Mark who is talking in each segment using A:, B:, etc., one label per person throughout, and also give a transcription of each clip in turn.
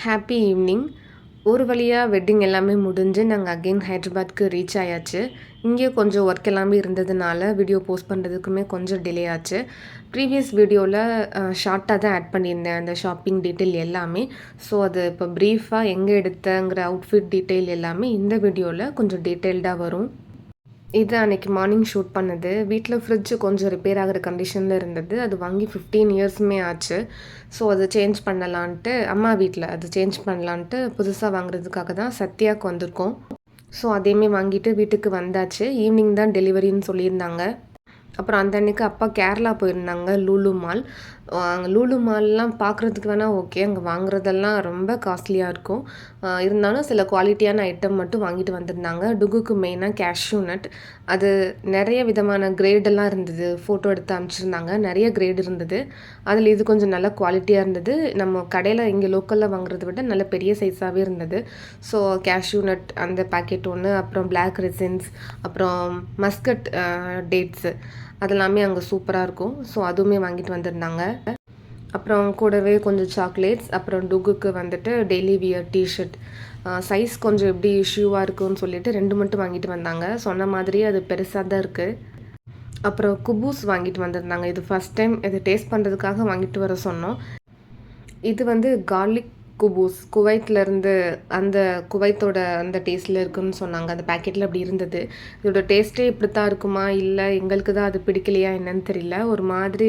A: Happy evening. ஒரு வழியா wedding எல்லாமே முடிஞ்சு நாங்கள் அகெயின் ஹைதராபாத்க்கு ரீச் ஆயாச்சு. இங்கே கொஞ்சம் ஒர்க் எல்லாமே இருந்ததுனால வீடியோ போஸ்ட் பண்ணுறதுக்குமே கொஞ்சம் டிலே ஆச்சு. ப்ரீவியஸ் வீடியோவில் ஷார்ட்டாக தான் ஆட் பண்ணியிருந்தேன் அந்த ஷாப்பிங் டீட்டெயில் எல்லாமே. ஸோ அது இப்போ ப்ரீஃபாக எங்கே எடுத்தேங்கிற அவுட்ஃபிட் டீட்டெயில் எல்லாமே இந்த வீடியோவில் கொஞ்சம் டீட்டெயில்டாக வரும். இது அன்றைக்கி மார்னிங் ஷூட் பண்ணது. வீட்டில் ஃப்ரிட்ஜ் கொஞ்சம் ரிப்பேர் ஆகிற கண்டிஷனில் இருந்தது. அது வாங்கி 15 இயர்ஸுமே ஆச்சு. ஸோ அது சேஞ்ச் பண்ணலான்ட்டு அம்மா வீட்டில் அது சேஞ்ச் பண்ணலான்ட்டு புதுசாக வாங்குறதுக்காக தான் சத்யாவுக்கு வந்திருக்கோம். ஸோ அதையுமே வாங்கிட்டு வீட்டுக்கு வந்தாச்சு. ஈவினிங் தான் டெலிவரின்னு சொல்லியிருந்தாங்க. அப்புறம் அந்த அன்றைக்கி அப்பா கேரளா போயிருந்தாங்க லூலு மால். அங்கே லூலு மால்லாம் பார்க்குறதுக்கு வேணால் ஓகே, அங்கே வாங்குறதெல்லாம் ரொம்ப காஸ்ட்லியாக இருக்கும். இருந்தாலும் சில குவாலிட்டியான ஐட்டம் மட்டும் வாங்கிட்டு வந்திருந்தாங்க. டுகுக்கு மெயினாக கேஷ்யூ நட், அது நிறைய விதமான கிரேடெல்லாம் இருந்தது. ஃபோட்டோ எடுத்து அனுப்பிச்சிருந்தாங்க. நிறைய கிரேட் இருந்தது. அதில் இது கொஞ்சம் நல்ல குவாலிட்டியாக இருந்தது. நம்ம கடையில் இங்கே லோக்கலில் வாங்குறத விட நல்ல பெரிய சைஸாகவே இருந்தது. ஸோ கேஷ்யூ நட் அந்த பேக்கெட் ஒன்று, அப்புறம் பிளாக் ரெசின்ஸ், அப்புறம் மஸ்கட் டேட்ஸு அதெல்லாமே அங்கே சூப்பராக இருக்கும். ஸோ அதுவுமே வாங்கிட்டு வந்திருந்தாங்க. அப்புறம் கூடவே கொஞ்சம் சாக்லேட்ஸ், அப்புறம் டுகுக்கு வந்துட்டு டெய்லி வியர் டிஷர்ட் சைஸ் கொஞ்சம் எப்படி இஷ்யூவாக இருக்குன்னு சொல்லிட்டு 2 மட்டும் வாங்கிட்டு வந்தாங்க. சொன்ன மாதிரியே அது பெருசாக தான் இருக்குது. அப்புறம் குபூஸ் வாங்கிட்டு வந்திருந்தாங்க. இது ஃபஸ்ட் டைம் இது டேஸ்ட் பண்ணுறதுக்காக வாங்கிட்டு வர சொன்னோம். இது வந்து கார்லிக் குபூஸ், குவைத்லேருந்து அந்த குவைத்தோட அந்த டேஸ்ட்டில் இருக்குதுன்னு சொன்னாங்க. அந்த பேக்கெட்டில் அப்படி இருந்தது. இதோட டேஸ்ட்டே இப்படி தான் இருக்குமா, இல்லை எங்களுக்கு தான் அது பிடிக்கலையா என்னன்னு தெரியல. ஒரு மாதிரி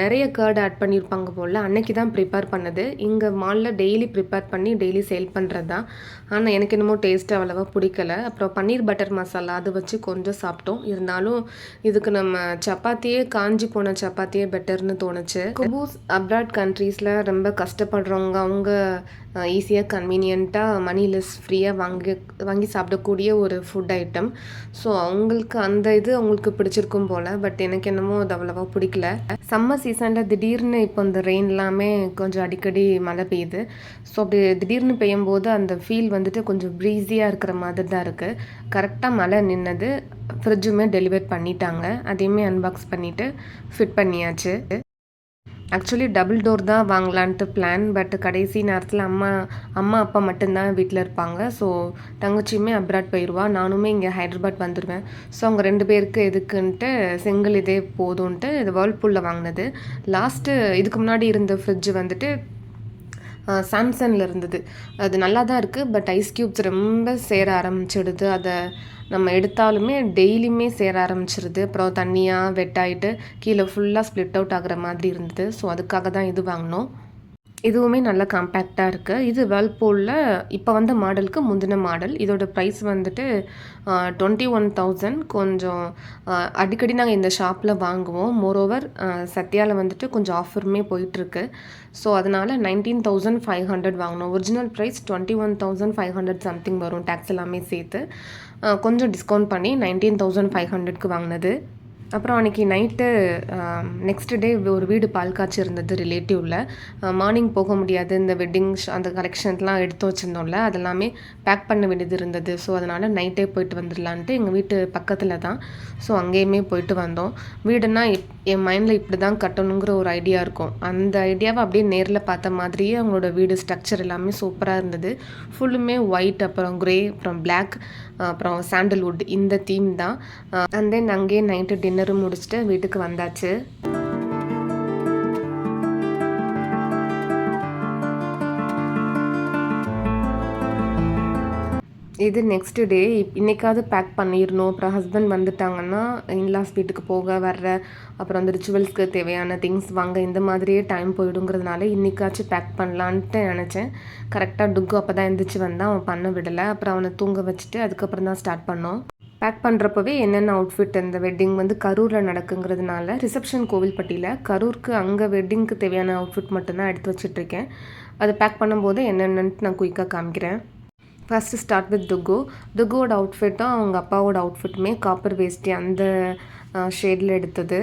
A: நிறைய கர்ட் ஆட் பண்ணியிருப்பாங்க போல். அன்னைக்கு தான் ப்ரிப்பேர் பண்ணது. இங்கே மாலில் டெய்லி ப்ரிப்பேர் பண்ணி டெய்லி சேல் பண்ணுறது தான். ஆனால் எனக்கு என்னமோ டேஸ்ட்டு அவ்வளோவா பிடிக்கல. அப்புறம் பன்னீர் பட்டர் மசாலா அது வச்சு கொஞ்சம் சாப்பிட்டோம். இருந்தாலும் இதுக்கு நம்ம சப்பாத்தியே காஞ்சி போன சப்பாத்தியே பெட்டர்னு தோணுச்சு. குபூஸ் அப்ராட் கண்ட்ரீஸில் ரொம்ப கஷ்டப்படுறவங்க அவங்க ஈஸியாக கன்வீனியண்ட்டாக மணிலெஸ் ஃப்ரீயாக வாங்கி சாப்பிடக்கூடிய ஒரு ஃபுட் ஐட்டம். ஸோ அவங்களுக்கு அந்த இது அவங்களுக்கு பிடிச்சிருக்கும் போல். பட் எனக்கு என்னமோ அது அவ்வளோவா பிடிக்கல. சம்மர் சீசனில் திடீர்னு இப்போ இந்த ரெயின் எல்லாமே கொஞ்சம் அடிக்கடி மழை பெய்யுது. ஸோ அப்படி திடீர்னு பெய்யும்போது அந்த ஃபீல் வந்துட்டு கொஞ்சம் ப்ரீஸியாக இருக்கிற மாதிரி தான் இருக்குது. கரெக்டாக மழை நின்னது. ஃப்ரிட்ஜுமே டெலிவர் பண்ணிட்டாங்க. அதையுமே அன்பாக்ஸ் பண்ணிவிட்டு ஃபிட் பண்ணியாச்சு. ஆக்சுவலி டபுள் டோர் தான் வாங்கலான்ட்டு பிளான். பட் கடைசி நேரத்தில் அம்மா அப்பா மட்டும்தான் வீட்டில் இருப்பாங்க. ஸோ தங்கச்சியுமே அப்ராட் போயிடுவா, நானுமே இங்கே ஹைதராபாத் வந்துடுவேன். ஸோ அவங்க 2 பேருக்கு எதுக்குன்ட்டு சிங்கிள் இதே போதும்ன்ட்டு இது வேர்ல்பூலில் வாங்கினது. லாஸ்ட்டு இதுக்கு முன்னாடி இருந்த ஃப்ரிட்ஜு வந்துட்டு சாம்சங்கில் இருந்தது. அது நல்லா தான் இருக்குது. பட் ஐஸ் க்யூப்ஸ் ரொம்ப சேர ஆரம்பிச்சிடுது. அதை நம்ம எடுத்தாலுமே டெய்லியுமே சேர ஆரம்பிச்சிருது. அப்புறம் தண்ணியாக வெட்டாயிட்டு கீழே ஃபுல்லாக ஸ்ப்ளிட் அவுட் ஆகிற மாதிரி இருந்தது. ஸோ அதுக்காக தான் இது வாங்கினோம். இதுவுமே நல்லா காம்பேக்டாக இருக்குது. இது வேர்ல்பூலில் இப்போ வந்த மாடலுக்கு முந்தின மாடல். இதோட ப்ரைஸ் வந்துட்டு 21,000. கொஞ்சம் அடிக்கடி நாங்கள் இந்த ஷாப்பில் வாங்குவோம். மோரோவர் சத்யாவில் வந்துட்டு கொஞ்சம் ஆஃபருமே போயிட்டுருக்கு. ஸோ அதனால் 19,500 வாங்கினோம். ஒரிஜினல் ப்ரைஸ் 21,500 சம்திங் வரும், டேக்ஸ் எல்லாமே சேர்த்து. கொஞ்சம் டிஸ்கவுண்ட் பண்ணி 19,500க்கு வாங்கினது. அப்புறம் அன்றைக்கி நைட்டு நெக்ஸ்ட் டே ஒரு வீடு பால் காய்ச்சி இருந்தது ரிலேட்டிவில். மார்னிங் போக முடியாது. இந்த வெட்டிங் அந்த கலெக்ஷன்லாம் எடுத்து வச்சுருந்தோம்ல, அதெல்லாமே பேக் பண்ண வேண்டியது இருந்தது. ஸோ அதனால் நைட்டே போயிட்டு வந்துடலான்ட்டு எங்கள் வீட்டு பக்கத்தில் தான். ஸோ அங்கேயுமே போயிட்டு வந்தோம். வீடுனா என் மைண்டில் இப்படி தான் கட்டணுங்கிற ஒரு ஐடியா இருக்கும். அந்த ஐடியாவை அப்படியே நேரில் பார்த்த மாதிரியே அவங்களோட வீடு ஸ்ட்ரக்சர் எல்லாமே சூப்பராக இருந்தது. ஃபுல்லுமே ஒயிட், அப்புறம் க்ரே, அப்புறம் பிளாக், அப்புறம் சாண்டல்வுட் இந்த தீம் தான். அண்ட் தென் அங்கேயே நைட்டு டின்னரும் முடிச்சுட்டு வீட்டுக்கு வந்தாச்சு. இது நெக்ஸ்ட் டே. இன்றைக்காவது பேக் பண்ணிடணும். அப்புறம் ஹஸ்பண்ட் வந்துட்டாங்கன்னா இன்லாஸ் வீட்டுக்கு போக வர்ற, அப்புறம் அந்த ரிச்சுவல்ஸ்க்கு தேவையான திங்ஸ் வாங்க இந்த மாதிரியே டைம் போயிடுங்கிறதுனால இன்றைக்காச்சும் பேக் பண்ணலான்ட்டு நினச்சேன். கரெக்டாக டுக்கு அப்போ தான் எழுந்திரிச்சு வந்தான். அவன் பண்ண விடலை. அப்புறம் அவனை தூங்க வச்சுட்டு அதுக்கப்புறம் தான் ஸ்டார்ட் பண்ணோம். பேக் பண்ணுறப்பவே என்னென்ன அவுட்ஃபிட், இந்த வெட்டிங் வந்து கரூரில் நடக்குங்கிறதுனால ரிசப்ஷன் கோவில்பட்டியில், கரூருக்கு அங்கே வெட்டிங்க்கு தேவையான அவுட்ஃபிட் மட்டும்தான் எடுத்து வச்சிட்ருக்கேன். அது பேக் பண்ணும்போது என்னென்னன்ட்டு நான் குயிக்காக காமிக்கிறேன். ஃபஸ்ட்டு ஸ்டார்ட் வித் டுகுவோட அவுட்ஃபிட்டும் அவங்க அப்பாவோட அவுட்ஃபிட்டுமே காப்பர் வேஸ்டி அந்த ஷேடில் எடுத்தது.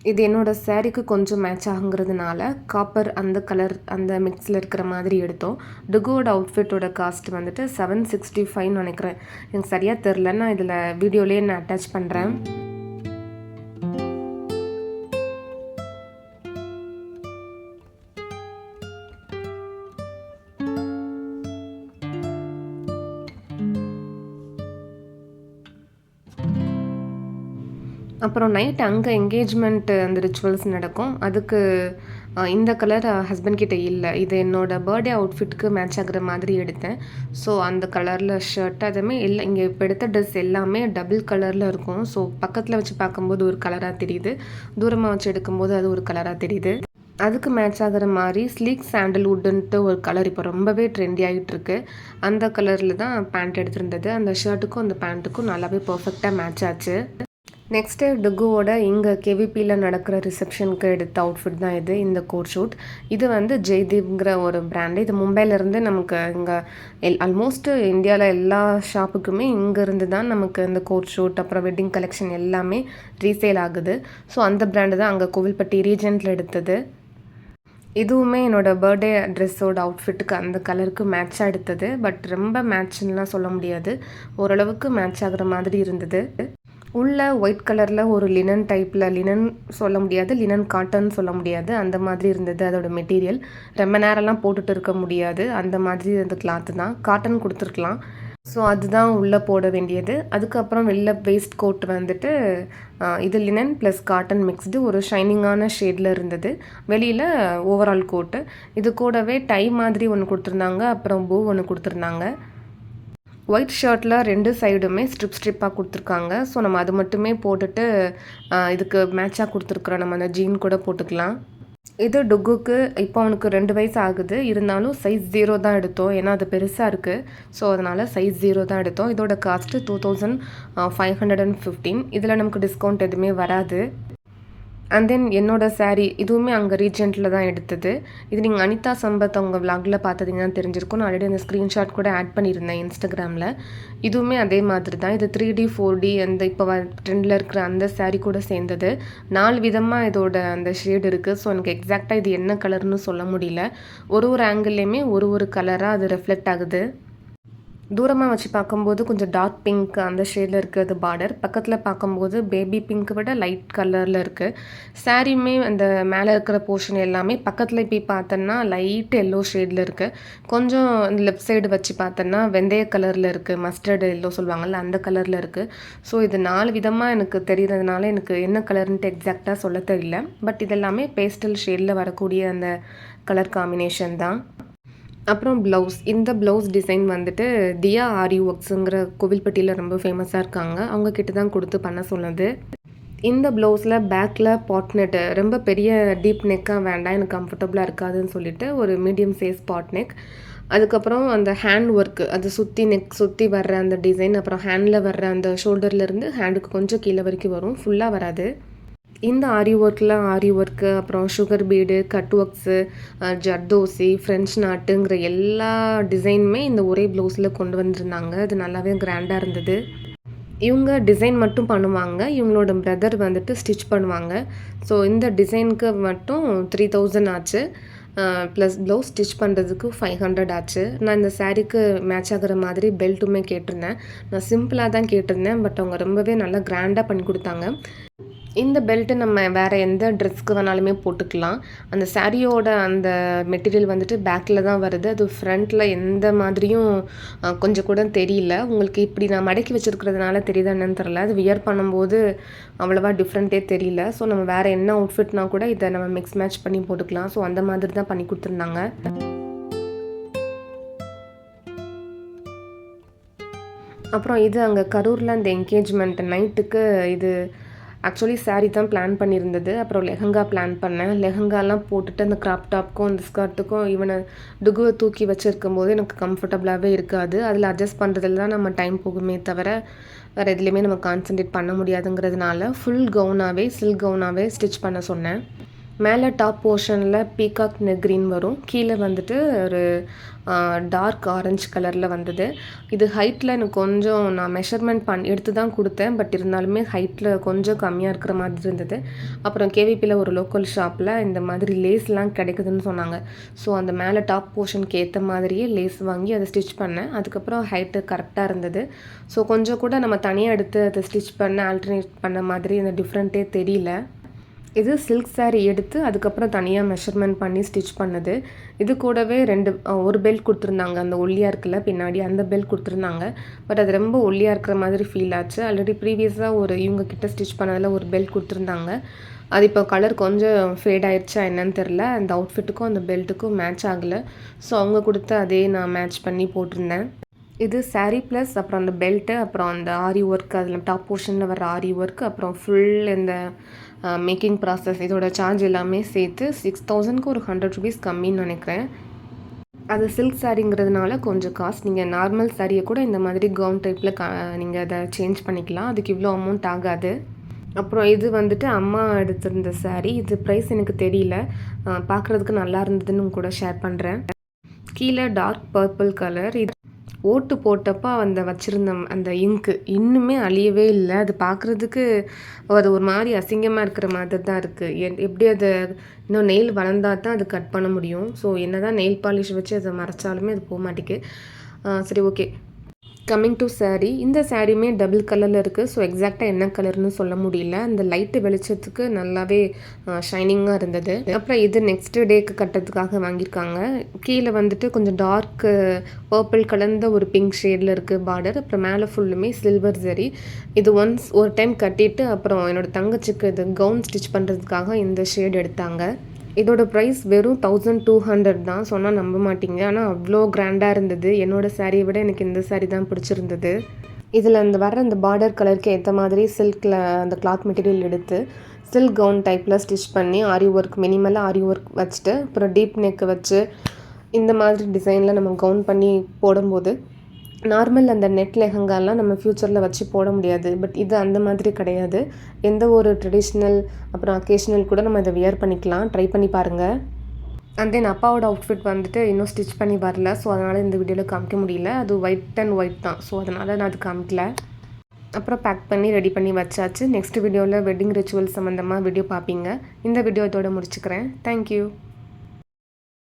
A: இது என்னோடய சேரீக்கு கொஞ்சம் மேட்ச் ஆகுங்கிறதுனால காப்பர் அந்த கலர் அந்த மிக்ஸில் இருக்கிற மாதிரி எடுத்தோம். டுகுவோட அவுட்ஃபிட்டோட காஸ்ட் வந்துட்டு 765 நினைக்கிறேன். எனக்கு சரியாக தெரில. நான் இதில் வீடியோலேயே நான் அட்டாச் பண்ணுறேன். அப்புறம் நைட் அங்கே என்கேஜ்மெண்ட் அந்த ரிச்சுவல்ஸ் நடக்கும். அதுக்கு இந்த கலர் ஹஸ்பண்ட் கிட்ட இல்ல. இது என்னோட பர்த்டே அவுட்ஃபிட்க்கு மேட்ச் ஆகுற மாதிரி எடுத்தேன். ஸோ அந்த கலர்ல ஷர்ட் அதுவுமே எல்லாம் இங்கே இப்போ எடுத்த ட்ரெஸ் எல்லாமே டபுள் கலர்ல இருக்கும். ஸோ பக்கத்தில் வச்சு பார்க்கும்போது ஒரு கலராக தெரியுது. தூரமாக வச்சு எடுக்கும்போது அது ஒரு கலராக தெரியுது. அதுக்கு மேட்ச் ஆகுற மாதிரி ஸ்லீக் சாண்டல்வுட்டுன்ட்டு ஒரு கலர் இப்போ ரொம்பவே ட்ரெண்டி ஆகிட்டுருக்கு. அந்த கலரில் தான் பேண்ட் எடுத்திருந்தது. அந்த ஷர்ட்டுக்கும் அந்த பேண்ட்டுக்கும் நல்லாவே பர்ஃபெக்டாக மேட்ச் ஆச்சு. நெக்ஸ்ட்டு டுகுவோட இங்கே கேவிபியில் நடக்கிற ரிசப்ஷனுக்கு எடுத்த அவுட்ஃபிட் தான் இது. இந்த கோட் ஷூட் இது வந்து ஜெய்தீப்ங்கிற ஒரு பிராண்டு. இது மும்பையிலேருந்து நமக்கு இங்கே ஆல்மோஸ்ட் இந்தியாவில் எல்லா ஷாப்புக்குமே இங்கேருந்து தான் நமக்கு இந்த கோட் ஷூட் அப்புறம் வெட்டிங் கலெக்ஷன் எல்லாமே ரீசேல் ஆகுது. ஸோ அந்த பிராண்டு தான் அங்கே கோவில்பட்டி ரீஜென்ட்டில் எடுத்தது. இதுவுமே என்னோடய பர்த்டே ட்ரெஸ்ஸோட அவுட்ஃபிட்டுக்கு அந்த கலருக்கு மேட்சாக எடுத்தது. பட் ரொம்ப மேட்ச்னுலாம் சொல்ல முடியாது, ஓரளவுக்கு மேட்ச் ஆகுற மாதிரி இருந்தது. உள்ள ஒயிட் கலரில் ஒரு லினன் டைப்பில், லினன் சொல்ல முடியாது, லினன் காட்டன் சொல்ல முடியாது, அந்த மாதிரி இருந்தது அதோட மெட்டீரியல். ரொம்ப நேரம்லாம் போட்டுட்டு இருக்க முடியாது, அந்த மாதிரி அந்த கிளாத்து தான். காட்டன் கொடுத்துருக்கலாம். ஸோ அதுதான் உள்ளே போட வேண்டியது. அதுக்கப்புறம் வெளில வேஸ்ட் கோட் வந்துட்டு இது லினன் ப்ளஸ் காட்டன் மிக்ஸ்டு ஒரு ஷைனிங்கான ஷேடில் இருந்தது. வெளியில் ஓவரால் கோட்டு. இது கூடவே டை மாதிரி ஒன்று கொடுத்துருந்தாங்க, அப்புறம் பூ ஒன்று கொடுத்துருந்தாங்க. ஒயிட் ஷர்ட்டில் 2 சைடுமே ஸ்ட்ரிப்பாக கொடுத்துருக்காங்க. ஸோ நம்ம அது மட்டுமே போட்டுட்டு இதுக்கு மேட்சாக கொடுத்துருக்குறோம், நம்ம அந்த ஜீன் கூட போட்டுக்கலாம். இது டுகுக்கு இப்போ அவனுக்கு 2 வயசு ஆகுது. இருந்தாலும் சைஸ் 0 தான் எடுத்தோம், ஏன்னா அது பெருசாக இருக்குது. ஸோ அதனால் சைஸ் 0 தான் எடுத்தோம். இதோட காஸ்ட்டு 2515. இதில் நமக்கு டிஸ்கவுண்ட் எதுவுமே வராது. அண்ட் தென் என்னோடய சாரீ இதுவுமே அங்கே ரீஜென்ட்டில் தான் எடுத்தது. இது நீங்கள் அனிதா சம்பத் அவங்க விளாகில் பார்த்தீங்கன்னா தெரிஞ்சிருக்கும். நான் ஆல்ரெடி அந்த ஸ்க்ரீன்ஷாட் கூட ஆட் பண்ணியிருந்தேன் இன்ஸ்டாகிராமில். இதுவுமே அதே மாதிரி தான். இது 3D 4D அந்த இப்போ ட்ரெண்டில் இருக்கிற அந்த சாரீ கூட சேர்ந்தது. 4 விதமாக இதோட அந்த ஷேட் இருக்குது. ஸோ எனக்கு எக்ஸாக்டாக இது என்ன கலர்னு சொல்ல முடியல. ஒரு ஆங்கிள்லேயுமே ஒரு கலராக அது ரெஃப்ளெக்ட் ஆகுது. தூரமாக வச்சு பார்க்கும்போது கொஞ்சம் டார்க் பிங்க் அந்த ஷேடில் இருக்கிறது பார்டர். பக்கத்தில் பார்க்கும்போது பேபி பிங்க்கை விட லைட் கலரில் இருக்குது. சாரியுமே அந்த மேலே இருக்கிற போர்ஷன் எல்லாமே பக்கத்தில் போய் பார்த்தோன்னா லைட் எல்லோ ஷேடில் இருக்குது. கொஞ்சம் அந்த லெஃப்ட் சைடு வச்சு பார்த்தோன்னா வெந்தய கலரில் இருக்குது, மஸ்டர்டு எல்லோ சொல்லுவாங்கள்ல அந்த கலரில் இருக்குது. ஸோ இது 4 விதமாக எனக்கு தெரிகிறதுனால எனக்கு என்ன கலர்ன்ட்டு எக்ஸாக்டாக சொல்ல தெரியல. பட் இதெல்லாமே பேஸ்டல் ஷேடில் வரக்கூடிய அந்த கலர் காம்பினேஷன் தான். அப்புறம் ப்ளவுஸ். இந்த ப்ளவுஸ் டிசைன் வந்துட்டு தியா ஆரி ஒர்க்ஸுங்கிற கோவில்பட்டியில் ரொம்ப ஃபேமஸாக இருக்காங்க. அவங்கக்கிட்ட தான் கொடுத்து பண்ண சொன்னது. இந்த ப்ளவுஸில் பேக்கில் பாட் நெட்டு ரொம்ப பெரிய டீப் நெக்காக வேண்டாம், எனக்கு கம்ஃபர்டபுளாக இருக்காதுன்னு சொல்லிட்டு ஒரு மீடியம் சைஸ் பாட் நெக். அதுக்கப்புறம் அந்த ஹேண்ட் ஒர்க்கு அது சுற்றி வர்ற அந்த டிசைன், அப்புறம் ஹேண்டில் வர்ற அந்த ஷோல்டர்லேருந்து ஹேண்டுக்கு கொஞ்சம் கீழே வரைக்கும் வரும், ஃபுல்லாக வராது. இந்த ஆரி ஒர்க்கு, அப்புறம் sugar bead, cut works, zardozi, French நாட்டுங்கிற எல்லா டிசைனுமே இந்த ஒரே ப்ளவுஸில் கொண்டு வந்திருந்தாங்க. அது நல்லாவே கிராண்டாக இருந்தது. இவங்க டிசைன் மட்டும் பண்ணுவாங்க, இவங்களோட பிரதர் வந்துட்டு ஸ்டிச் பண்ணுவாங்க. ஸோ இந்த டிசைனுக்கு மட்டும் 3000 ஆச்சு. ப்ளஸ் ப்ளவுஸ் ஸ்டிச் பண்ணுறதுக்கு 500 ஆச்சு. நான் இந்த சாரீக்கு மேட்ச் ஆகிற மாதிரி பெல்ட்டுமே கேட்டிருந்தேன். நான் சிம்பிளாக தான் கேட்டிருந்தேன், பட் அவங்க ரொம்பவே நல்லா கிராண்டாக பண்ணி கொடுத்தாங்க. இந்த பெல்ட்டு நம்ம வேறு எந்த ட்ரெஸ்க்கு வேணாலுமே போட்டுக்கலாம். அந்த சாரியோட அந்த மெட்டீரியல் வந்துட்டு பேக்கில் தான் வருது. அது ஃப்ரண்ட்டில் எந்த மாதிரியும் கொஞ்சம் கூட தெரியல. உங்களுக்கு இப்படி நான் மடக்கி வச்சுருக்கிறதுனால தெரியுதா என்னன்னு தெரில. அது வியர் பண்ணும்போது அவ்வளோவா டிஃப்ரெண்ட்டே தெரியல. ஸோ நம்ம வேறு என்ன அவுட்ஃபிட்னா கூட இதை நம்ம மிக்ஸ் மேட்ச் பண்ணி போட்டுக்கலாம். ஸோ அந்த மாதிரி தான் பண்ணி கொடுத்துருந்தாங்க. அப்புறம் இது அங்கே கரூரில் அந்த என்கேஜ்மெண்ட் நைட்டுக்கு இது ஆக்சுவலி சாரீ தான் பிளான் பண்ணியிருந்தது. அப்புறம் லெஹங்கா பிளான் பண்ணேன். லெஹங்காலாம் போட்டுட்டு அந்த கிராப் டாப்க்கும் அந்த ஸ்கர்ட்டுக்கும் இவனை டுகுவை தூக்கி வச்சுருக்கும் போது எனக்கு கம்ஃபர்டபுளாகவே இருக்காது. அதில் அட்ஜஸ்ட் பண்ணுறதுல தான் நம்ம டைம் போகுமே தவிர வேறு எதுலேயுமே நம்ம கான்சன்ட்ரேட் பண்ண முடியாதுங்கிறதுனால சில்க் கவுனாகவே ஸ்டிச் பண்ண சொன்னேன். மேலே டாப் போர்ஷனில் பீகாக் நெக்ரீன் வரும், கீழே வந்துட்டு ஒரு டார்க் ஆரஞ்சு கலரில் வந்தது. இது ஹைட்டில் எனக்கு கொஞ்சம் நான் மெஷர்மெண்ட் எடுத்து தான் கொடுத்தேன். பட் இருந்தாலுமே ஹைட்டில் கொஞ்சம் கம்மியாக இருக்கிற மாதிரி இருந்தது. அப்புறம் கேவிபியில் ஒரு லோக்கல் ஷாப்பில் இந்த மாதிரி லேஸ்லாம் கிடைக்குதுன்னு சொன்னாங்க. ஸோ அந்த மேலே டாப் போர்ஷனுக்கு ஏற்ற மாதிரியே லேஸ் வாங்கி அதை ஸ்டிச் பண்ணேன். அதுக்கப்புறம் ஹைட்டு கரெக்டாக இருந்தது. ஸோ கொஞ்சம் கூட நம்ம தனியாக எடுத்து அதை ஸ்டிச் பண்ண ஆல்டர்னேட் பண்ண மாதிரி அந்த டிஃப்ரெண்ட்டே தெரியல. இது சில்க் saree எடுத்து அதுக்கப்புறம் தனியாக மெஷர்மெண்ட் பண்ணி ஸ்டிச் பண்ணது. இது கூடவே ஒரு பெல்ட் கொடுத்துருந்தாங்க. அந்த ஒல்லியாக இருக்குல்ல பின்னாடி அந்த பெல்ட் கொடுத்துருந்தாங்க. பட் அது ரொம்ப ஒல்லியாக இருக்கிற மாதிரி ஃபீல் ஆச்சு. ஆல்ரெடி ப்ரீவியஸாக இவங்க கிட்ட ஸ்டிச் பண்ணதில் ஒரு பெல்ட் கொடுத்துருந்தாங்க. அது இப்போ கலர் கொஞ்சம் ஃபேட் ஆயிடுச்சா என்னன்னு தெரில. அந்த அவுட்ஃபிட்டுக்கும் அந்த பெல்ட்டுக்கும் மேட்ச் ஆகலை. ஸோ அவங்க கொடுத்த அதே நான் மேட்ச் பண்ணி போட்டிருந்தேன். இது saree ப்ளஸ் அப்புறம் அந்த பெல்ட்டு, அப்புறம் அந்த ஆரி ஒர்க், அதில் டாப் போர்ஷனில் வர ஆரி ஒர்க், அப்புறம் ஃபுல் இந்த மேக்கிங் ப்ராசஸ், இதோட சார்ஜ் எல்லாமே சேர்த்து 6000க்கு ஒரு 100 ருபீஸ் கம்மின்னு நினைக்கிறேன். அது சில்க் சாரிங்கிறதுனால கொஞ்சம் காஸ்ட். நீங்கள் நார்மல் சாரியை கூட இந்த மாதிரி கவுன் டைப்பில் நீங்கள் அதை சேஞ்ச் பண்ணிக்கலாம். அதுக்கு இவ்வளோ அமௌண்ட் ஆகாது. அப்புறம் இது வந்துட்டு அம்மா எடுத்திருந்த saree. இது ப்ரைஸ் எனக்கு தெரியல. பார்க்குறதுக்கு நல்லா இருந்ததுன்னு கூட ஷேர் பண்ணுறேன். கீழே டார்க் பர்பிள் கலர். இது ஓட்டு போட்டப்போ வச்சுருந்த அந்த இங்கு இன்னுமே அழியவே இல்லை. அது பார்க்குறதுக்கு அது ஒரு மாதிரி அசிங்கமாக இருக்கிற மாதிரி தான் இருக்குது. எப்படி அதை இன்னும் நெயில் வளர்ந்தா தான் அது கட் பண்ண முடியும். ஸோ என்ன தான் நெயில் பாலிஷ் வச்சு அதை மறைச்சாலுமே அது போக மாட்டேங்குது. சரி, ஓகே. Coming to saree. இந்த சாரியுமே டபுள் கலரில் இருக்குது. ஸோ எக்ஸாக்டாக என்ன கலர்னு சொல்ல முடியல. அந்த லைட்டு வெளிச்சத்துக்கு நல்லாவே ஷைனிங்காக இருந்தது. அப்புறம் இது நெக்ஸ்ட் டேக்கு கட்டுறதுக்காக வாங்கியிருக்காங்க. கீழே வந்துட்டு கொஞ்சம் டார்க் பர்பிள் கலந்த ஒரு பிங்க் ஷேடில் இருக்குது பார்டர். அப்புறம் மேலே ஃபுல்லுமே சில்வர் ஜரி. இது ஒரு டைம் கட்டிட்டு அப்புறம் என்னோடய தங்கச்சிக்கு இது கவுன் ஸ்டிச் பண்ணுறதுக்காக இந்த ஷேட் எடுத்தாங்க. இதோட ப்ரைஸ் வெறும் 1200 தான். சொன்னால் நம்ப மாட்டீங்க. ஆனால் அவ்வளோ கிராண்டாக இருந்தது. என்னோடய சாரியை விட எனக்கு இந்த saree தான் பிடிச்சிருந்தது. இதில் வர அந்த பார்டர் கலருக்கு ஏற்ற மாதிரி சில்கில் அந்த கிளாத் மெட்டீரியல் எடுத்து சில்க் கவுன் டைப்பில் ஸ்டிச் பண்ணி ஆரி ஒர்க், மினிமலாக ஆரி ஒர்க் வச்சுட்டு அப்புறம் டீப் நெக்கு வச்சு இந்த மாதிரி டிசைனில் நம்ம கவுன் பண்ணி போடும்போது நார்மல் அந்த நெட் லெஹங்காலாம் நம்ம ஃப்யூச்சரில் வச்சு போட முடியாது. பட் இது அந்த மாதிரி கிடையாது. எந்த ஒரு ட்ரெடிஷ்னல் அப்புறம் அக்கேஷ்னல் கூட நம்ம இதை வியர் பண்ணிக்கலாம். ட்ரை பண்ணி பாருங்கள். அண்ட் தென் அப்பாவோட அவுட்ஃபிட் வந்துட்டு இன்னும் ஸ்டிச் பண்ணி வரல. ஸோ அதனால் இந்த வீடியோவில் காமிக்க முடியல. அது ஒயிட் அண்ட் ஒயிட் தான். ஸோ அதனால் நான் அது காமிக்கல. அப்புறம் பேக் பண்ணி ரெடி பண்ணி வச்சாச்சு. நெக்ஸ்ட் வீடியோவில் வெட்டிங் ரிச்சுவல் சம்மந்தமாக வீடியோ பார்ப்பீங்க. இந்த வீடியோ இதோட முடிச்சுக்கிறேன். தேங்க்யூ.